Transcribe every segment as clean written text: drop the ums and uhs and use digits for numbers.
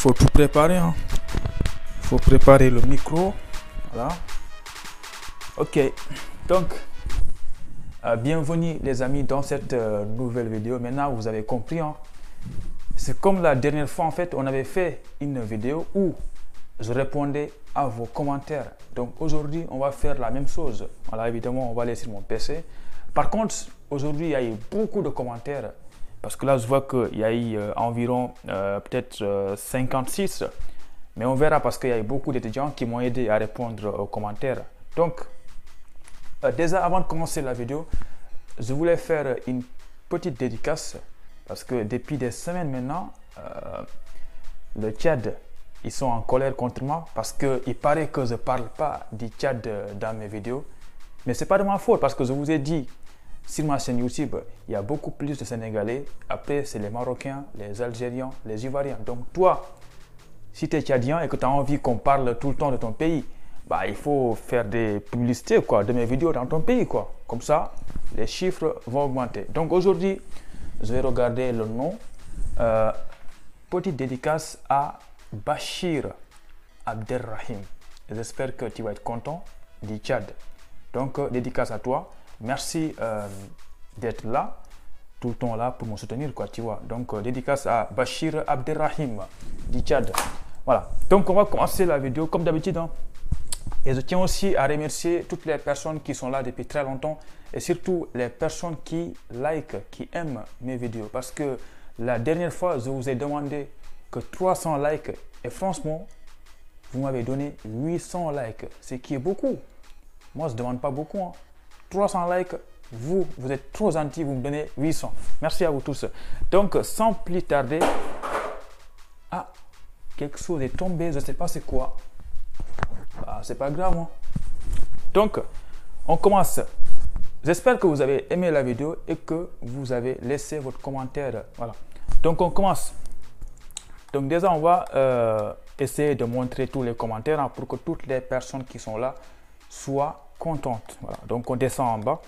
faut tout préparer, hein. Faut préparer le micro. Voilà. Ok. Donc, bienvenue les amis dans cette nouvelle vidéo. Maintenant, vous avez compris, hein. C'est comme la dernière fois, en fait, on avait fait une vidéo où je répondais à vos commentaires. Donc aujourd'hui, on va faire la même chose. Voilà, évidemment, on va aller sur mon PC. Par contre, aujourd'hui, il y a eu beaucoup de commentaires. Parce que là, je vois qu'il y a eu environ peut-être 56. Mais on verra parce qu'il y a eu beaucoup d'étudiants qui m'ont aidé à répondre aux commentaires. Donc, déjà avant de commencer la vidéo, je voulais faire une petite dédicace. Parce que depuis des semaines maintenant, le Tchad, ils sont en colère contre moi parce qu'il paraît que je ne parle pas du Tchad dans mes vidéos. Mais ce n'est pas de ma faute parce que je vous ai dit, sur ma chaîne YouTube, il y a beaucoup plus de Sénégalais. Après, c'est les Marocains, les Algériens, les Ivoiriens. Donc toi, si tu es Tchadien et que tu as envie qu'on parle tout le temps de ton pays, bah, il faut faire des publicités quoi, de mes vidéos dans ton pays, quoi. Comme ça, les chiffres vont augmenter. Donc aujourd'hui, je vais regarder le nom. Petite dédicace à Bachir Abderrahim. J'espère que tu vas être content du Tchad. Donc, dédicace à toi. Merci d'être là, tout le temps là pour me soutenir, quoi, tu vois. Donc, dédicace à Bachir Abderrahim du Tchad. Voilà. Donc, on va commencer la vidéo comme d'habitude, hein. Et je tiens aussi à remercier toutes les personnes qui sont là depuis très longtemps et surtout les personnes qui like, qui aiment mes vidéos. Parce que la dernière fois, je vous ai demandé que 300 likes et franchement, vous m'avez donné 800 likes, ce qui est beaucoup. Moi, je ne demande pas beaucoup, hein. 300 likes, vous êtes trop gentils, vous me donnez 800. Merci à vous tous. Donc, sans plus tarder, ah, quelque chose est tombé, je ne sais pas c'est quoi. Ah, c'est pas grave, hein. Donc, on commence. J'espère que vous avez aimé la vidéo et que vous avez laissé votre commentaire. Voilà. Donc, on commence. Donc, déjà, on va essayer de montrer tous les commentaires, hein, pour que toutes les personnes qui sont là soient contentes. Voilà. Donc, on descend en bas.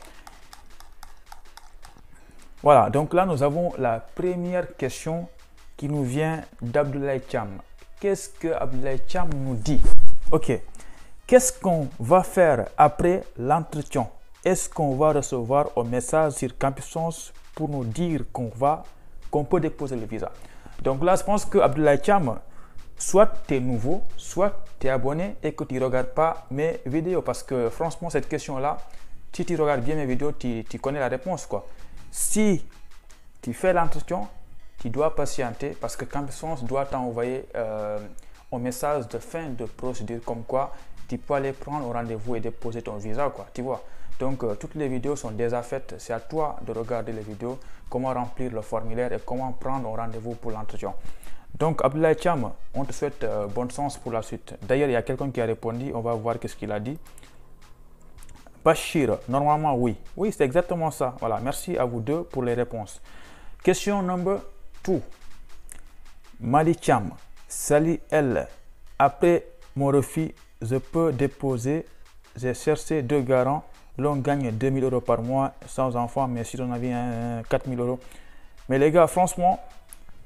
Voilà. Donc, là, nous avons la première question qui nous vient d'Abdoulaye Cham. Qu'est-ce que Abdoulaye Cham nous dit? Ok. Qu'est-ce qu'on va faire après l'entretien? Est-ce qu'on va recevoir un message sur Campussens pour nous dire qu'on peut déposer le visa? Donc là, je pense que Abdoulaye Cham, soit tu es nouveau, soit tu es abonné et que tu ne regardes pas mes vidéos. Parce que franchement, cette question-là, si tu regardes bien mes vidéos, tu connais la réponse, quoi. Si tu fais l'entretien, tu dois patienter parce que Campussens doit t'envoyer un message de fin de procédure comme quoi tu peux aller prendre un rendez-vous et déposer ton visa, quoi, tu vois. Donc, toutes les vidéos sont déjà faites. C'est à toi de regarder les vidéos, comment remplir le formulaire et comment prendre un rendez-vous pour l'entretien. Donc, Abdoulaye Cham, on te souhaite bonne chance pour la suite. D'ailleurs, il y a quelqu'un qui a répondu. On va voir qu'est-ce qu'il a dit. Bachir, normalement, oui. Oui, c'est exactement ça. Voilà, merci à vous deux pour les réponses. Question number 2. Mali Cham, salut elle. Après mon refus, je peux déposer. J'ai cherché 2 garants. L'on gagne 2000 € par mois sans enfant, mais si on avait 4000 €. Mais les gars, franchement,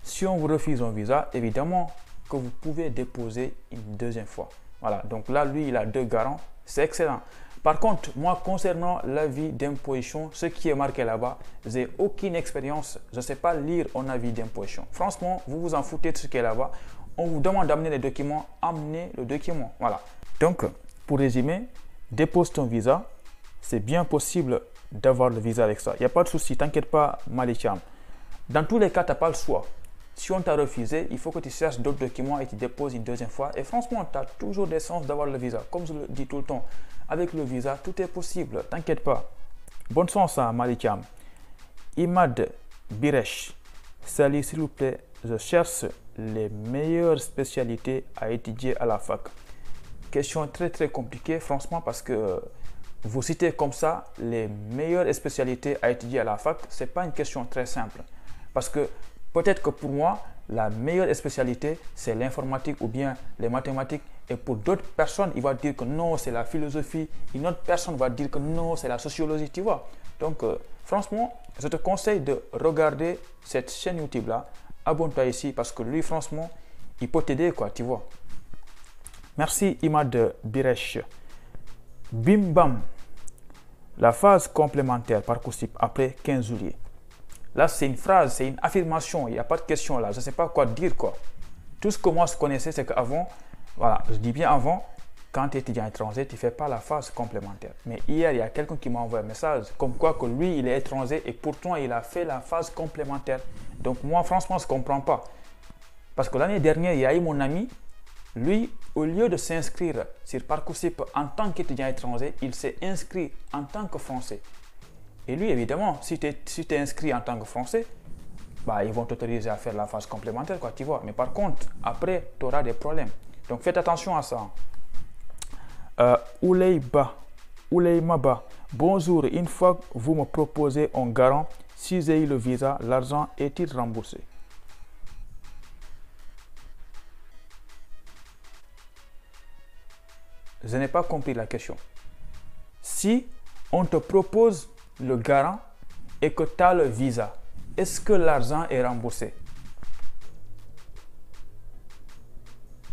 si on vous refuse un visa, évidemment que vous pouvez déposer une deuxième fois. Voilà, donc là, lui, il a 2 garants. C'est excellent. Par contre, moi, concernant l'avis d'imposition, ce qui est marqué là-bas, j'ai aucune expérience. Je ne sais pas lire un avis d'imposition. Franchement, vous vous en foutez de ce qui est là-bas. On vous demande d'amener les documents, amenez le document. Voilà. Donc, pour résumer, dépose ton visa. C'est bien possible d'avoir le visa avec ça. Il n'y a pas de souci, t'inquiète pas, Mali Cham. Dans tous les cas, tu n'as pas le choix. Si on t'a refusé, il faut que tu cherches d'autres documents et tu déposes une deuxième fois. Et franchement, tu as toujours des chances d'avoir le visa. Comme je le dis tout le temps, avec le visa, tout est possible. T'inquiète pas. Bonne chance à Mali Cham. Imad Biresh. Salut, s'il vous plaît. Je cherche les meilleures spécialités à étudier à la fac. Question très très compliquée, franchement, parce que vous citez comme ça les meilleures spécialités à étudier à la fac. Ce n'est pas une question très simple. Parce que peut-être que pour moi, la meilleure spécialité, c'est l'informatique ou bien les mathématiques. Et pour d'autres personnes, il va dire que non, c'est la philosophie. Une autre personne va dire que non, c'est la sociologie, tu vois. Donc, franchement, je te conseille de regarder cette chaîne YouTube-là. Abonne-toi ici parce que lui, franchement, il peut t'aider, quoi, tu vois. Merci Imad Biresh. Bim bam. La phase complémentaire Parcoursup après 15 juillet. Là, c'est une phrase, c'est une affirmation. Il n'y a pas de question là. Je ne sais pas quoi dire, quoi. Tout ce que moi je connaissais, c'est qu'avant, voilà, je dis bien avant, quand tu es étudiant étranger, tu ne fais pas la phase complémentaire. Mais hier, il y a quelqu'un qui m'a envoyé un message comme quoi que lui, il est étranger et pourtant, il a fait la phase complémentaire. Donc moi, franchement, je ne comprends pas. Parce que l'année dernière, il y a eu mon ami, lui, au lieu de s'inscrire sur Parcoursup en tant qu'étudiant étranger, il s'est inscrit en tant que Français. Et lui, évidemment, si tu es inscrit en tant que Français, bah, ils vont t'autoriser à faire la phase complémentaire, quoi, tu vois. Mais par contre, après, tu auras des problèmes. Donc, faites attention à ça. Ouleymaba, bonjour. Une fois que vous me proposez un garant, si j'ai eu le visa, l'argent est-il remboursé? Je n'ai pas compris la question. Si on te propose le garant et que tu as le visa, est-ce que l'argent est remboursé?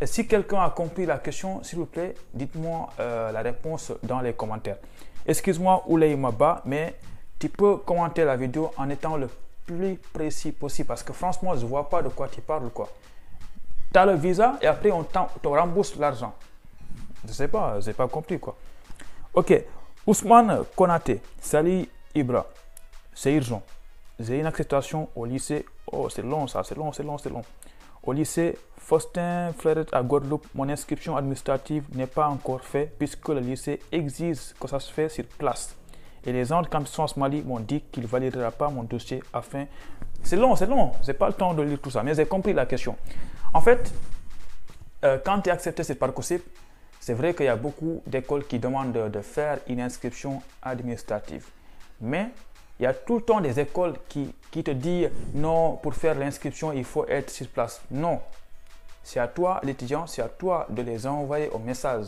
Et si quelqu'un a compris la question, s'il vous plaît, dites-moi la réponse dans les commentaires. Excuse-moi Ouleymaba, mais tu peux commenter la vidéo en étant le plus précis possible parce que franchement, je ne vois pas de quoi tu parles, quoi. Tu as le visa et après on te rembourse l'argent. Je sais pas, j'ai pas compris, quoi. Ok, Ousmane Konaté, salut Ibra, c'est urgent. J'ai une acceptation au lycée. Oh, c'est long ça, c'est long. Au lycée Faustin Fleuret à Guadeloupe, mon inscription administrative n'est pas encore faite puisque le lycée exige que ça se fait sur place. Et les gens de Campus Mali m'ont dit qu'ils ne validera pas mon dossier afin. C'est long, j'ai pas le temps de lire tout ça, mais j'ai compris la question. En fait, quand tu es accepté sur Parcoursup, c'est vrai qu'il y a beaucoup d'écoles qui demandent de faire une inscription administrative. Mais il y a tout le temps des écoles qui te disent non, pour faire l'inscription, il faut être sur place. Non, c'est à toi, l'étudiant, c'est à toi de les envoyer au message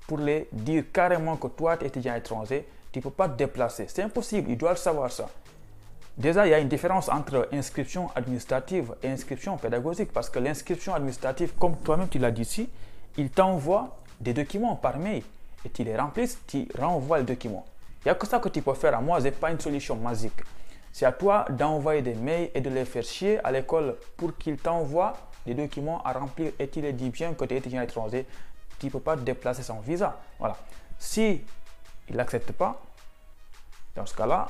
pour les dire carrément que toi, tu es étudiant étranger, tu ne peux pas te déplacer. C'est impossible, ils doivent savoir ça. Déjà, il y a une différence entre inscription administrative et inscription pédagogique parce que l'inscription administrative, comme toi-même tu l'as dit ici, il t'envoie des documents par mail et tu les remplis, tu renvoies le document. Il n'y a que ça que tu peux faire. Moi, ce n'est pas une solution magique. C'est à toi d'envoyer des mails et de les faire chier à l'école pour qu'ils t'envoient des documents à remplir et tu les dis bien que tu es étudiant étranger, tu ne peux pas te déplacer sans visa. Voilà. Si il n'accepte pas, dans ce cas-là,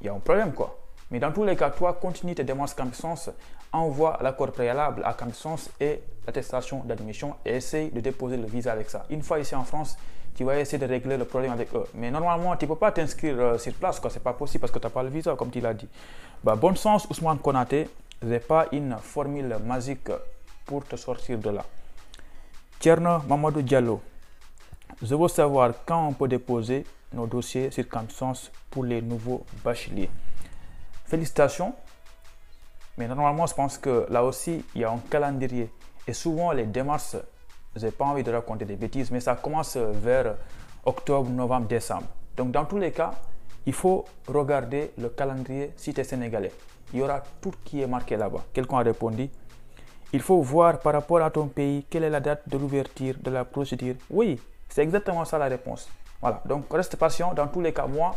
il y a un problème, quoi. Mais dans tous les cas, toi, continue tes démarches Campus, envoie l'accord préalable à Campus et l'attestation d'admission et essaye de déposer le visa avec ça. Une fois ici en France, tu vas essayer de régler le problème avec eux. Mais normalement, tu ne peux pas t'inscrire sur place, quoi. C'est pas possible parce que tu n'as pas le visa, comme tu l'as dit. Bah, bon sens, Ousmane Konaté. Ce n'est pas une formule magique pour te sortir de là. Tierno Mamadou Diallo. Je veux savoir quand on peut déposer nos dossiers sur Campus pour les nouveaux bacheliers. Félicitations. Mais normalement, je pense que là aussi, il y a un calendrier. Et souvent, les démarches, je n'ai pas envie de raconter des bêtises, mais ça commence vers octobre, novembre, décembre. Donc, dans tous les cas, il faut regarder le calendrier si tu es sénégalais. Il y aura tout qui est marqué là-bas. Quelqu'un a répondu. Il faut voir par rapport à ton pays, quelle est la date de l'ouverture de la procédure. Oui, c'est exactement ça la réponse. Voilà, donc reste patient. Dans tous les cas, moi,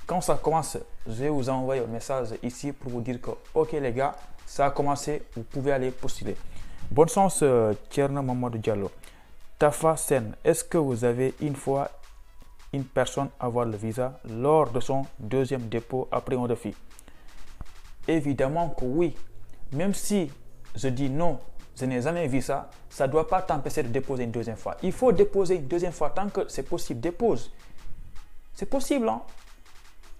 quand ça commence, je vais vous envoyer un message ici pour vous dire que, ok les gars, ça a commencé, vous pouvez aller postuler. Bonne chance, Tierno Mamadou Diallo. Tafa Sen, est-ce que vous avez une fois une personne avoir le visa lors de son deuxième dépôt après un refus? Évidemment que oui. Même si je dis non, je n'ai jamais vu ça, ça ne doit pas t'empêcher de déposer une deuxième fois. Il faut déposer une deuxième fois tant que c'est possible. Dépose. C'est possible, hein?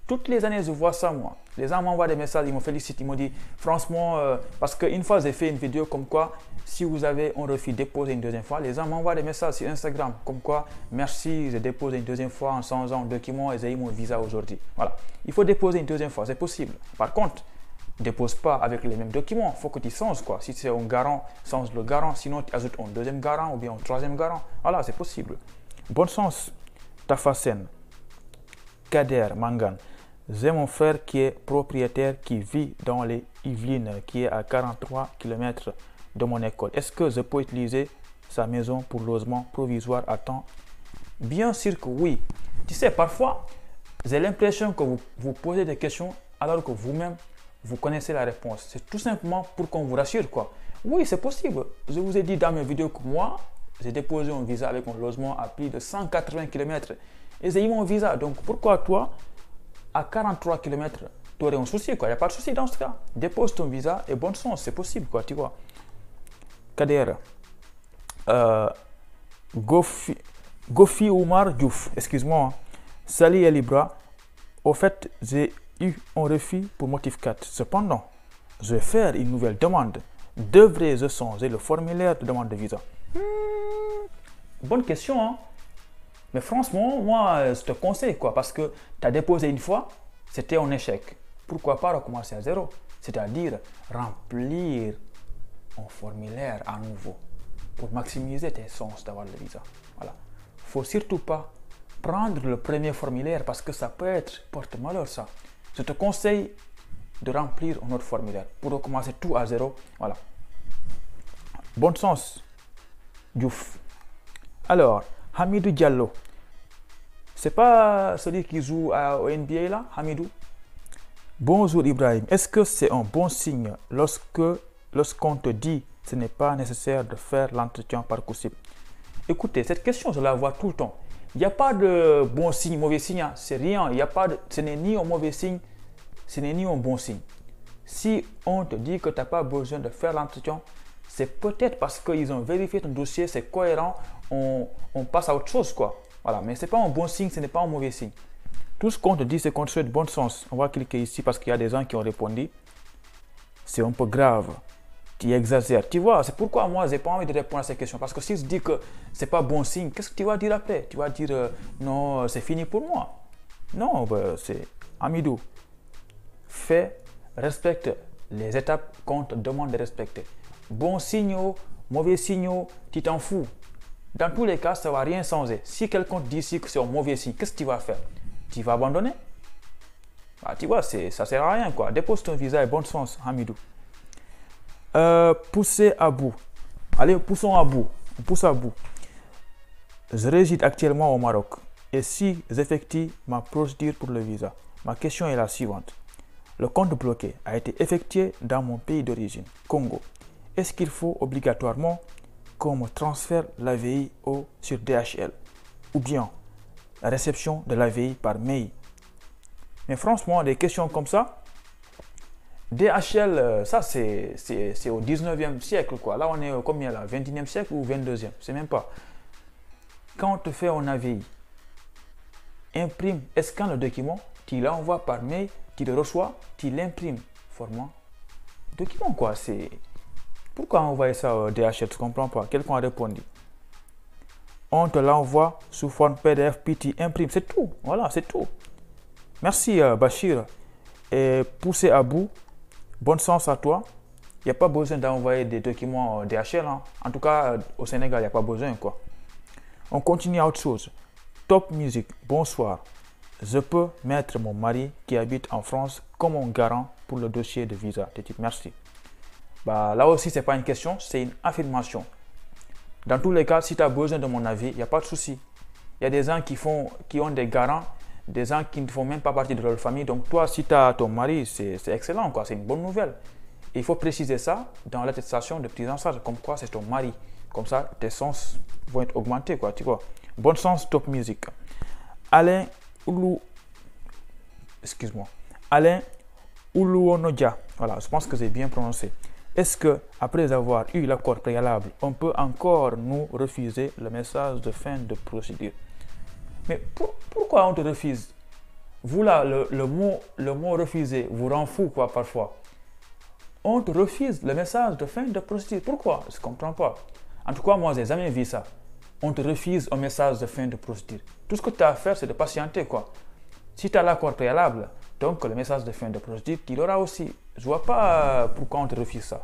Toutes les années, je vois ça, moi. Les gens m'envoient des messages, ils me félicitent, ils me disent, franchement, parce qu'une fois, j'ai fait une vidéo comme quoi, si vous avez un refus, déposez une deuxième fois. Les gens m'envoient des messages sur Instagram, comme quoi, merci, j'ai déposé une deuxième fois en changeant de document et j'ai eu mon visa aujourd'hui. Voilà. Il faut déposer une deuxième fois, c'est possible. Par contre, dépose pas avec les mêmes documents. Il faut que tu changes, quoi. Si c'est un garant, change le garant. Sinon, tu ajoutes un deuxième garant ou bien un troisième garant. Voilà, c'est possible. Bonne chance, Tafasen. Kader Mangan. J'ai mon frère qui est propriétaire, qui vit dans les Yvelines, qui est à 43 km de mon école. Est-ce que je peux utiliser sa maison pour logement provisoire à temps? Bien sûr que oui. Tu sais, parfois, j'ai l'impression que vous posez des questions alors que vous-même, vous connaissez la réponse. C'est tout simplement pour qu'on vous rassure, quoi. Oui, c'est possible. Je vous ai dit dans mes vidéos que moi, j'ai déposé un visa avec un logement à plus de 180 km et j'ai eu mon visa. Donc, pourquoi toi, à 43 km, tu aurais un souci, quoi? Il n'y a pas de souci dans ce cas. Dépose ton visa et bonne chance, c'est possible, quoi, tu vois. Kader, Gofi Oumar Diouf, excuse-moi. Salut et Libra. Au fait, j'ai eu un refus pour motif 4. Cependant, je vais faire une nouvelle demande. Devrais-je changer le formulaire de demande de visa? Bonne question, hein? Mais franchement, moi, je te conseille, quoi, parce que tu as déposé une fois, c'était un échec. Pourquoi pas recommencer à zéro? C'est-à-dire remplir un formulaire à nouveau pour maximiser tes chances d'avoir le visa. Voilà. Faut surtout pas prendre le premier formulaire parce que ça peut être porte-malheur, ça. Je te conseille de remplir un autre formulaire pour recommencer tout à zéro. Voilà. Bon sens, Diouf. Alors, Hamidou Diallo. C'est pas celui qui joue au NBA là, Hamidou? Bonjour Ibrahim. Est-ce que c'est un bon signe lorsqu'on te dit que ce n'est pas nécessaire de faire l'entretien Parcoursup? Écoutez, cette question, je la vois tout le temps. Il n'y a pas de bon signe, mauvais signe. Hein. C'est rien. Il y a pas de, ce n'est ni un mauvais signe, ce n'est ni un bon signe. Si on te dit que tu n'as pas besoin de faire l'entretien, c'est peut-être parce qu'ils ont vérifié ton dossier, c'est cohérent, on passe à autre chose, quoi. Voilà, mais ce n'est pas un bon signe, ce n'est pas un mauvais signe. Tout ce qu'on te dit, c'est qu'on te souhaite bonne chance. On va cliquer ici parce qu'il y a des gens qui ont répondu. C'est un peu grave. Tu exagères. Tu vois, c'est pourquoi moi, je n'ai pas envie de répondre à ces questions. Parce que si je dis que ce n'est pas bon signe, qu'est-ce que tu vas dire après? Tu vas dire non, c'est fini pour moi. Non, ben, c'est Hamidou. Respecte les étapes qu'on te demande de respecter. Bon signe, mauvais signe, tu t'en fous. Dans tous les cas, ça ne va rien changer. Si quelqu'un te dit ici que c'est un mauvais signe, qu'est-ce que tu vas faire? Tu vas abandonner? Ah, tu vois, ça ne sert à rien, quoi. Dépose ton visa et bonne chance, Hamidou. Pousser à bout. Allez, poussons à bout. On pousse à bout. Je réside actuellement au Maroc. Et si j'effectue ma procédure pour le visa, ma question est la suivante. Le compte bloqué a été effectué dans mon pays d'origine, Congo. Est-ce qu'il faut obligatoirement qu'on me transfère l'AVI sur DHL ou bien la réception de l'AVI par mail? Mais franchement, des questions comme ça, DHL, ça c'est au 19e siècle, quoi. Là, on est combien là? 21e siècle ou 22e? C'est même pas. Quand on te fait un AVI, imprime, scanne le document, tu l'envoies par mail, tu le reçois, tu l'imprimes. Format document, quoi. C'est pourquoi envoyer ça au DHL? Je ne comprends pas. Quelqu'un a répondu. On te l'envoie sous forme PDF, puis tu imprimes. C'est tout. Voilà, c'est tout. Merci Bachir. Et poussé à bout. Bonne chance à toi. Il n'y a pas besoin d'envoyer des documents DHL. Hein. En tout cas, au Sénégal, il n'y a pas besoin, quoi. On continue à autre chose. Top Music, bonsoir. Je peux mettre mon mari qui habite en France comme un garant pour le dossier de visa. Merci. Bah, là aussi, ce n'est pas une question, c'est une affirmation. Dans tous les cas, si tu as besoin de mon avis, il n'y a pas de souci. Il y a des gens qui ont des garants, des gens qui ne font même pas partie de leur famille. Donc toi, si tu as ton mari, c'est excellent, quoi. C'est une bonne nouvelle. Et il faut préciser ça dans l'attestation de prise en charge, comme quoi c'est ton mari. Comme ça, tes chances vont être augmentées, quoi, tu vois. Bonne chance, Top Music. Alain Oulouonodia. Voilà, je pense que j'ai bien prononcé. Est-ce que, après avoir eu l'accord préalable, on peut encore nous refuser le message de fin de procédure? Mais pourquoi on te refuse? Vous là, le mot refuser vous rend fou, quoi, parfois. On te refuse le message de fin de procédure. Pourquoi? Je ne comprends pas. En tout cas, moi, je n'ai jamais vu ça. On te refuse un message de fin de procédure. Tout ce que tu as à faire, c'est de patienter, quoi. Si tu as l'accord préalable, donc le message de fin de procédure, tu l'auras aussi. Je ne vois pas pourquoi on te refuse ça.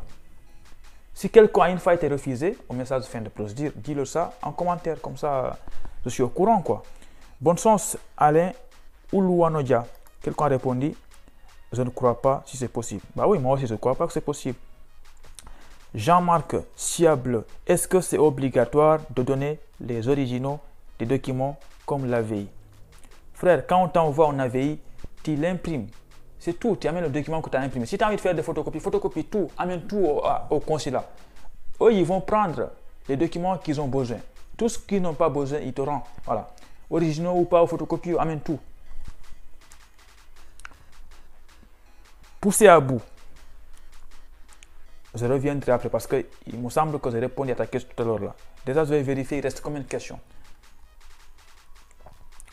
Si quelqu'un a une fois été refusé au message de fin de procédure, dis-le ça en commentaire. Comme ça, je suis au courant, quoi. Bonne chance, Alain Oulouanodia. Quelqu'un a répondu, je ne crois pas si c'est possible. Bah oui, moi aussi, je ne crois pas que c'est possible. Jean-Marc Siable, est-ce que c'est obligatoire de donner les originaux des documents comme l'AVI? Frère, quand on t'envoie un AVI, tu l'imprimes. C'est tout, tu amènes le document que tu as imprimé. Si tu as envie de faire des photocopies, photocopie tout, amène tout au consulat. Eux, ils vont prendre les documents qu'ils ont besoin. Tout ce qu'ils n'ont pas besoin, ils te rendent. Voilà. Originaux ou pas, photocopie, amène tout. Poussez à bout. Je reviendrai après parce qu'il me semble que j'ai répondu à ta question tout à l'heure là. Déjà, je vais vérifier, il reste combien de questions?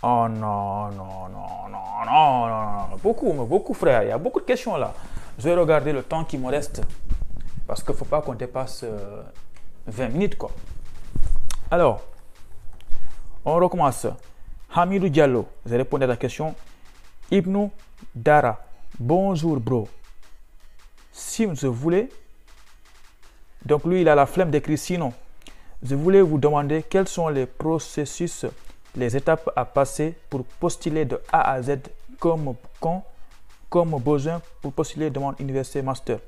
Oh non, non, non, non, non, non, beaucoup frère, il y a beaucoup de questions là. Je vais regarder le temps qui me reste parce qu'il ne faut pas qu'on dépasse 20 minutes quoi. Alors, on recommence. Hamidou Diallo, j'ai répondu à la question. Ibnou Dara, bonjour bro. Si je voulais, donc lui il a la flemme d'écrire sinon. Je voulais vous demander quels sont les processus, les étapes à passer pour postuler de A à Z comme besoin pour postuler de mon université master.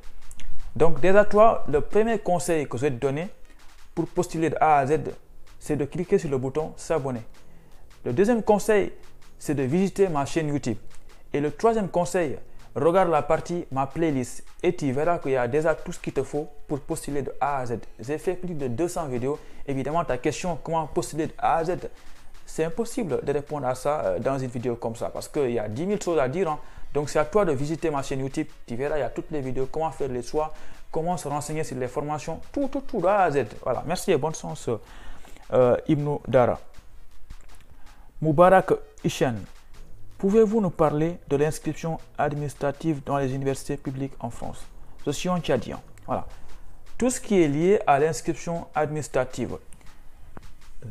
Donc déjà toi, le premier conseil que je vais te donner pour postuler de A à Z, c'est de cliquer sur le bouton s'abonner. Le deuxième conseil, c'est de visiter ma chaîne YouTube. Et le troisième conseil, regarde la partie ma playlist et tu verras qu'il y a déjà tout ce qu'il te faut pour postuler de A à Z. J'ai fait plus de 200 vidéos. Évidemment, ta question, comment postuler de A à Z, c'est impossible de répondre à ça dans une vidéo comme ça parce qu'il y a 10 000 choses à dire. Hein. Donc, c'est à toi de visiter ma chaîne YouTube. Tu verras, il y a toutes les vidéos, comment faire les choix, comment se renseigner sur les formations, tout de A à Z. Voilà, merci et bonne chance, Ibnou Dara. Moubarak Ishan, pouvez-vous nous parler de l'inscription administrative dans les universités publiques en France? Je suis un Tchadien. Voilà. Tout ce qui est lié à l'inscription administrative.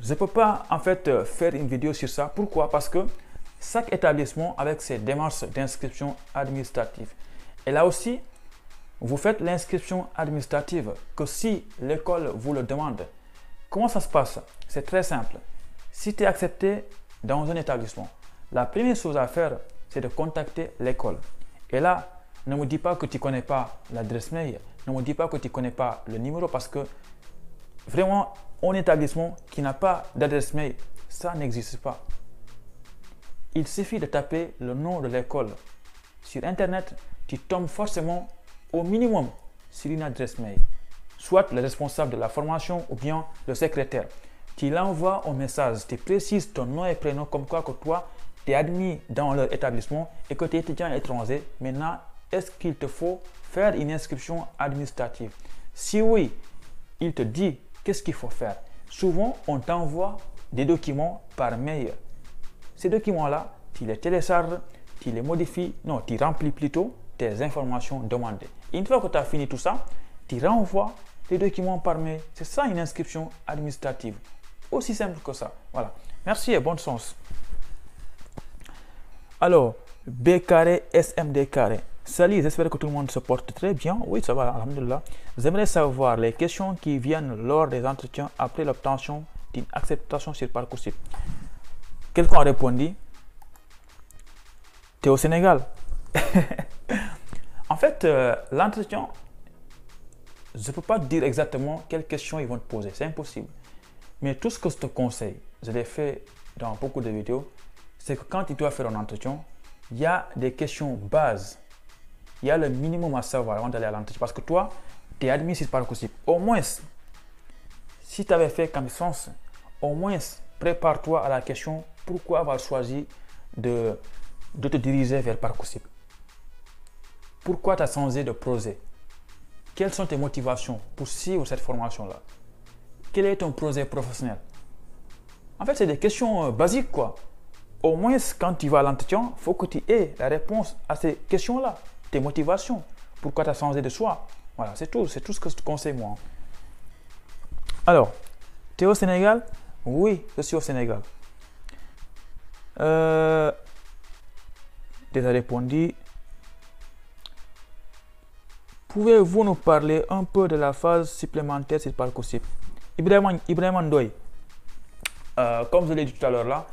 Je ne peux pas en fait faire une vidéo sur ça. Pourquoi? Parce que chaque établissement avec ses démarches d'inscription administrative. Et là aussi, vous faites l'inscription administrative que si l'école vous le demande. Comment ça se passe? C'est très simple. Si tu es accepté dans un établissement, la première chose à faire, c'est de contacter l'école. Et là, ne me dis pas que tu ne connais pas l'adresse mail, ne me dis pas que tu ne connais pas le numéro parce que vraiment, un établissement qui n'a pas d'adresse mail, ça n'existe pas. Il suffit de taper le nom de l'école. Sur Internet, tu tombes forcément au minimum sur une adresse mail. Soit le responsable de la formation ou bien le secrétaire. Tu l'envoies un message, tu précises ton nom et prénom comme quoi que toi, tu es admis dans leur établissement et que tu es étudiant étranger. Maintenant, est-ce qu'il te faut faire une inscription administrative? Si oui, il te dit qu'est-ce qu'il faut faire. Souvent, on t'envoie des documents par mail. Ces documents-là, tu les télécharges, tu les modifies, non, tu remplis plutôt tes informations demandées. Une fois que tu as fini tout ça, tu renvoies les documents par mail. C'est ça une inscription administrative. Aussi simple que ça. Voilà. Merci et bonne chance. Alors, B carré, SMD carré. Salut, j'espère que tout le monde se porte très bien. Oui, ça va, alhamdulillah. J'aimerais savoir les questions qui viennent lors des entretiens après l'obtention d'une acceptation sur Parcoursup. Quelqu'un a répondu, tu es au Sénégal. En fait, l'entretien, je ne peux pas te dire exactement quelles questions ils vont te poser. C'est impossible. Mais tout ce que je te conseille, je l'ai fait dans beaucoup de vidéos, c'est que quand tu dois faire un entretien, il y a des questions bases. Il y a le minimum à savoir avant d'aller à l'entretien. Parce que toi, tu es admis sur Parcoursup. Au moins, si tu avais fait comme sens, au moins prépare-toi à la question pourquoi avoir choisi de te diriger vers Parcoursup. Pourquoi tu as changé de projet? Quelles sont tes motivations pour suivre cette formation-là? Quel est ton projet professionnel? En fait, c'est des questions basiques, quoi. Au moins, quand tu vas à l'entretien, il faut que tu aies la réponse à ces questions-là. Tes motivations. Pourquoi tu as changé de choix? Voilà, c'est tout ce que je te conseille, moi. Alors, tu es au Sénégal? Oui, je suis au Sénégal. Déjà répondu. Pouvez-vous nous parler un peu de la phase supplémentaire sur Parcoursup? Ibrahim Ndoye, comme je l'ai dit tout à l'heure là,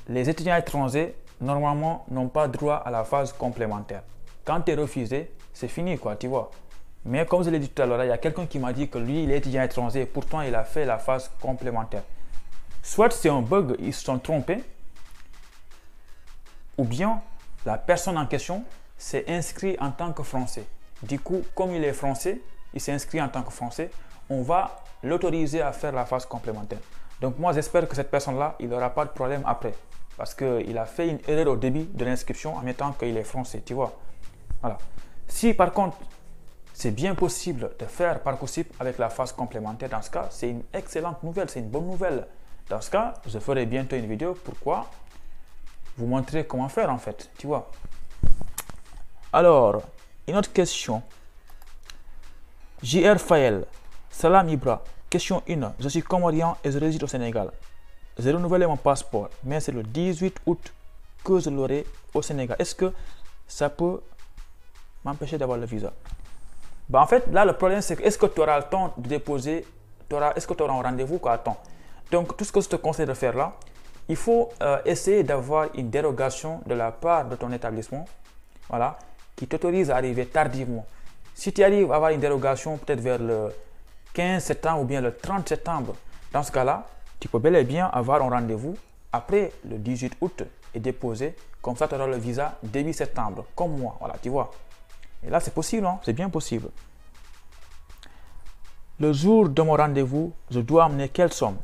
les étudiants étrangers normalement n'ont pas droit à la phase complémentaire. Quand tu es refusé, c'est fini quoi, tu vois. Mais comme je l'ai dit tout à l'heure, il y a quelqu'un qui m'a dit que lui, il est étudiant étranger, pourtant il a fait la phase complémentaire. Soit c'est un bug, ils se sont trompés, ou bien la personne en question s'est inscrite en tant que Français. Du coup, comme il est Français, il s'est inscrit en tant que Français, on va l'autoriser à faire la phase complémentaire. Donc moi, j'espère que cette personne-là, il n'aura pas de problème après. Parce qu'il a fait une erreur au début de l'inscription en mettant qu'il est Français, tu vois. Voilà. Si par contre, c'est bien possible de faire Parcoursup avec la phase complémentaire, dans ce cas, c'est une excellente nouvelle, c'est une bonne nouvelle. Dans ce cas, je ferai bientôt une vidéo pourquoi vous montrer comment faire en fait, tu vois. Alors, une autre question. JR Fael, Salam Ibra, question 1. Je suis comorien et je réside au Sénégal. J'ai renouvelé mon passeport, mais c'est le 18 août que je l'aurai au Sénégal. Est-ce que ça peut m'empêcher d'avoir le visa? En fait, là, le problème, c'est que est-ce que tu auras le temps de déposer, est-ce que tu auras un rendez-vous à temps? Donc, tout ce que je te conseille de faire là, il faut essayer d'avoir une dérogation de la part de ton établissement, voilà, qui t'autorise à arriver tardivement. Si tu arrives à avoir une dérogation peut-être vers le 15 septembre ou bien le 30 septembre, dans ce cas-là, tu peux bel et bien avoir un rendez-vous après le 18 août et déposer. Comme ça, tu auras le visa début septembre, comme moi, voilà, tu vois. Et là, c'est possible, hein? C'est bien possible. Le jour de mon rendez-vous, je dois amener quelle somme?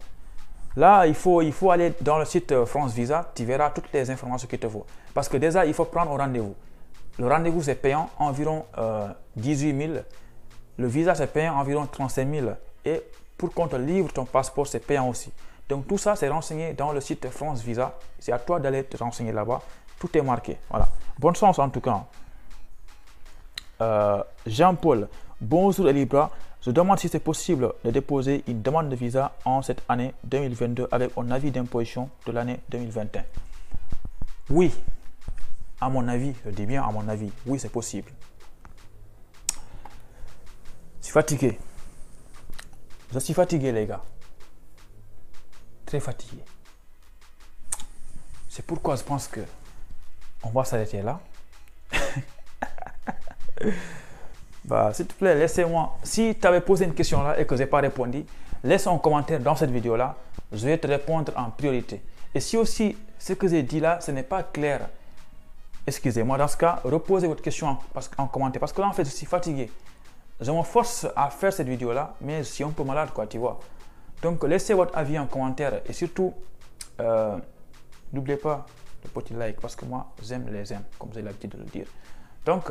Là, il faut aller dans le site France Visa, tu verras toutes les informations qu'il te faut. Parce que déjà, il faut prendre un rendez-vous. Le rendez-vous, c'est payant environ 18 000. Le visa, c'est payant environ 35 000. Et pour qu'on te livre ton passeport, c'est payant aussi. Donc, tout ça, c'est renseigné dans le site France Visa. C'est à toi d'aller te renseigner là-bas. Tout est marqué. Voilà. Bonne chance en tout cas. Jean-Paul, bonjour Elibra. Je demande si c'est possible de déposer une demande de visa en cette année 2022 avec un avis d'imposition de l'année 2021. Oui, à mon avis, je dis bien à mon avis, oui c'est possible. Je suis fatigué. Je suis fatigué les gars. Très fatigué. C'est pourquoi je pense que on va s'arrêter là. S'il te plaît, laissez-moi. Si tu avais posé une question là et que je n'ai pas répondu, laisse un commentaire dans cette vidéo là. Je vais te répondre en priorité. Et si aussi ce que j'ai dit là, ce n'est pas clair, excusez-moi, dans ce cas, reposez votre question en commentaire. Parce que là, en fait, je suis fatigué. Je me force à faire cette vidéo là, mais je suis un peu malade, quoi, tu vois. Donc, laissez votre avis en commentaire et surtout, n'oubliez pas le petit like parce que moi, j'aime les aimes, comme j'ai l'habitude de le dire. Donc,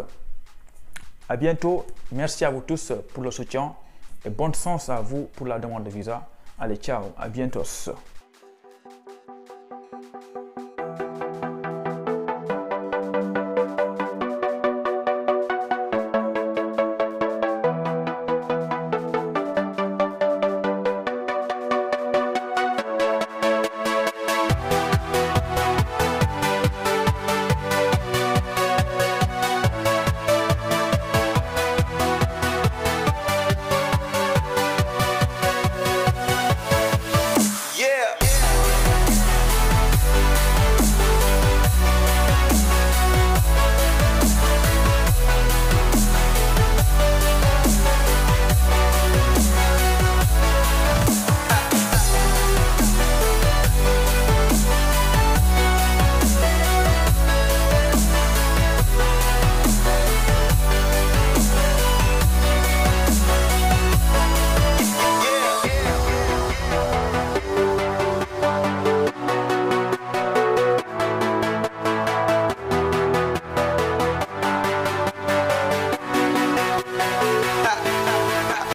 à bientôt. Merci à vous tous pour le soutien et bonne chance à vous pour la demande de visa. Allez, ciao, à bientôt.